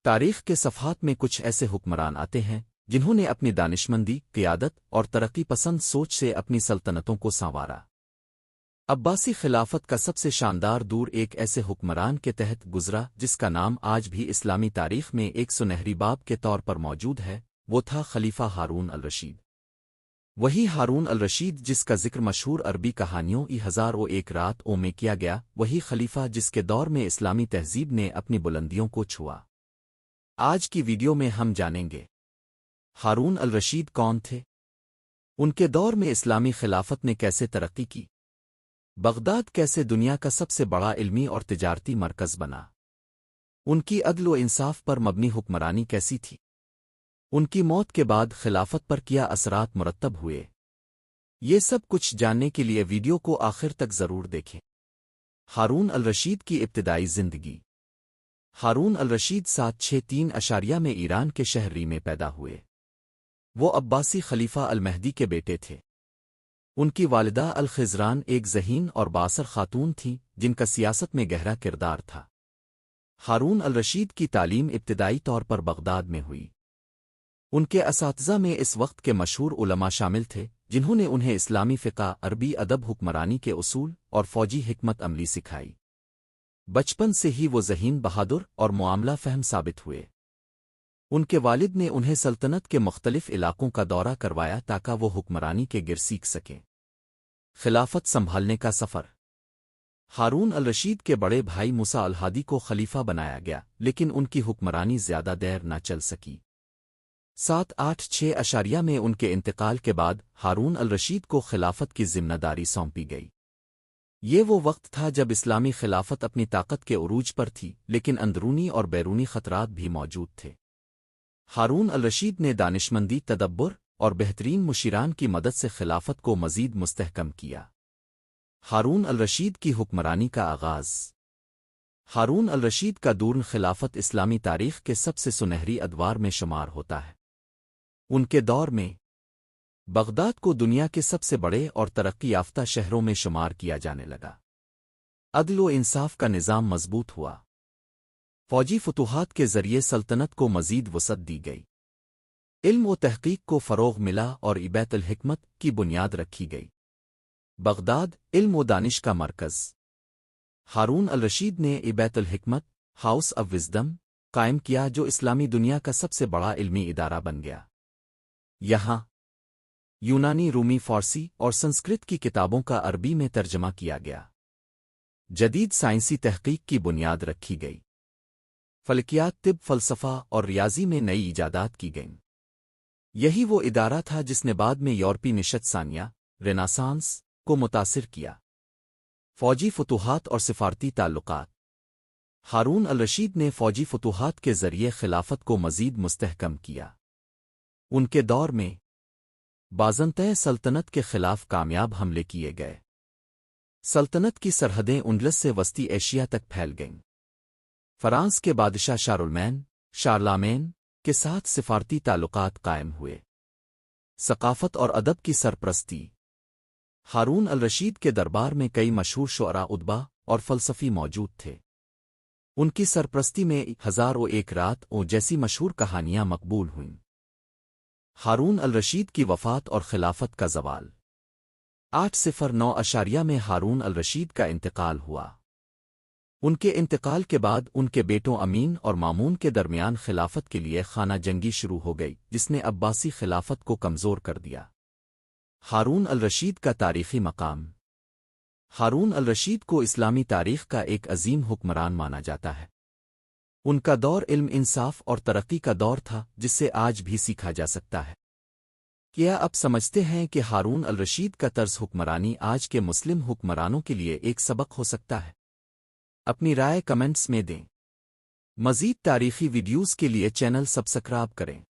تاریخ کے صفحات میں کچھ ایسے حکمران آتے ہیں جنہوں نے اپنی دانشمندی، قیادت اور ترقی پسند سوچ سے اپنی سلطنتوں کو سنوارا۔ عباسی خلافت کا سب سے شاندار دور ایک ایسے حکمران کے تحت گزرا جس کا نام آج بھی اسلامی تاریخ میں ایک سنہری باب کے طور پر موجود ہے، وہ تھا خلیفہ ہارون الرشید۔ وہی ہارون الرشید جس کا ذکر مشہور عربی کہانیوں ہزار و ایک رات میں کیا گیا، وہی خلیفہ جس کے دور میں اسلامی تہذیب نے اپنی بلندیوں کو چھوا۔ آج کی ویڈیو میں ہم جانیں گے ہارون الرشید کون تھے، ان کے دور میں اسلامی خلافت نے کیسے ترقی کی، بغداد کیسے دنیا کا سب سے بڑا علمی اور تجارتی مرکز بنا، ان کی عدل و انصاف پر مبنی حکمرانی کیسی تھی، ان کی موت کے بعد خلافت پر کیا اثرات مرتب ہوئے۔ یہ سب کچھ جاننے کے لیے ویڈیو کو آخر تک ضرور دیکھیں۔ ہارون الرشید کی ابتدائی زندگی۔ ہارون الرشید 763 میں ایران کے شہر ری میں پیدا ہوئے۔ وہ عباسی خلیفہ المہدی کے بیٹے تھے۔ ان کی والدہ الخزران ایک ذہین اور بااثر خاتون تھیں جن کا سیاست میں گہرا کردار تھا۔ ہارون الرشید کی تعلیم ابتدائی طور پر بغداد میں ہوئی۔ ان کے اساتذہ میں اس وقت کے مشہور علماء شامل تھے جنہوں نے انہیں اسلامی فقہ، عربی ادب، حکمرانی کے اصول اور فوجی حکمت عملی سکھائی۔ بچپن سے ہی وہ ذہین، بہادر اور معاملہ فہم ثابت ہوئے۔ ان کے والد نے انہیں سلطنت کے مختلف علاقوں کا دورہ کروایا تاکہ وہ حکمرانی کے گر سیکھ سکیں۔ خلافت سنبھالنے کا سفر۔ ہارون الرشید کے بڑے بھائی موسیٰ الہادی کو خلیفہ بنایا گیا، لیکن ان کی حکمرانی زیادہ دیر نہ چل سکی۔ 786 میں ان کے انتقال کے بعد ہارون الرشید کو خلافت کی ذمہ داری سونپی گئی۔ یہ وہ وقت تھا جب اسلامی خلافت اپنی طاقت کے عروج پر تھی، لیکن اندرونی اور بیرونی خطرات بھی موجود تھے۔ ہارون الرشید نے دانشمندی، تدبر اور بہترین مشیران کی مدد سے خلافت کو مزید مستحکم کیا۔ ہارون الرشید کی حکمرانی کا آغاز۔ ہارون الرشید کا دور خلافت اسلامی تاریخ کے سب سے سنہری ادوار میں شمار ہوتا ہے۔ ان کے دور میں بغداد کو دنیا کے سب سے بڑے اور ترقی یافتہ شہروں میں شمار کیا جانے لگا۔ عدل و انصاف کا نظام مضبوط ہوا۔ فوجی فتوحات کے ذریعے سلطنت کو مزید وسعت دی گئی۔ علم و تحقیق کو فروغ ملا اور بیت الحکمت کی بنیاد رکھی گئی۔ بغداد علم و دانش کا مرکز۔ ہارون الرشید نے بیت الحکمت، ہاؤس آف وزڈم، قائم کیا جو اسلامی دنیا کا سب سے بڑا علمی ادارہ بن گیا۔ یہاں یونانی، رومی، فارسی اور سنسکرت کی کتابوں کا عربی میں ترجمہ کیا گیا۔ جدید سائنسی تحقیق کی بنیاد رکھی گئی۔ فلکیات، طب، فلسفہ اور ریاضی میں نئی ایجادات کی گئیں۔ یہی وہ ادارہ تھا جس نے بعد میں یورپی نشت ثانیہ، ریناسانس کو متاثر کیا۔ فوجی فتوحات اور سفارتی تعلقات۔ ہارون الرشید نے فوجی فتوحات کے ذریعے خلافت کو مزید مستحکم کیا۔ ان کے دور میں بازنطین سلطنت کے خلاف کامیاب حملے کیے گئے۔ سلطنت کی سرحدیں اندلس سے وسطی ایشیا تک پھیل گئیں۔ فرانس کے بادشاہ شارلامین کے ساتھ سفارتی تعلقات قائم ہوئے۔ ثقافت اور ادب کی سرپرستی۔ ہارون الرشید کے دربار میں کئی مشہور شعراء، ادبا اور فلسفی موجود تھے۔ ان کی سرپرستی میں ہزار و ایک رات جیسی مشہور کہانیاں مقبول ہوئیں۔ ہارون الرشید کی وفات اور خلافت کا زوال۔ 809 میں ہارون الرشید کا انتقال ہوا۔ ان کے انتقال کے بعد ان کے بیٹوں امین اور مامون کے درمیان خلافت کے لیے خانہ جنگی شروع ہو گئی جس نے عباسی خلافت کو کمزور کر دیا۔ ہارون الرشید کا تاریخی مقام۔ ہارون الرشید کو اسلامی تاریخ کا ایک عظیم حکمران مانا جاتا ہے۔ ان کا دور علم، انصاف اور ترقی کا دور تھا جس سے آج بھی سیکھا جا سکتا ہے۔ کیا اب سمجھتے ہیں کہ ہارون الرشید کا طرز حکمرانی آج کے مسلم حکمرانوں کے لیے ایک سبق ہو سکتا ہے؟ اپنی رائے کمنٹس میں دیں۔ مزید تاریخی ویڈیوز کے لیے چینل سبسکرائب کریں۔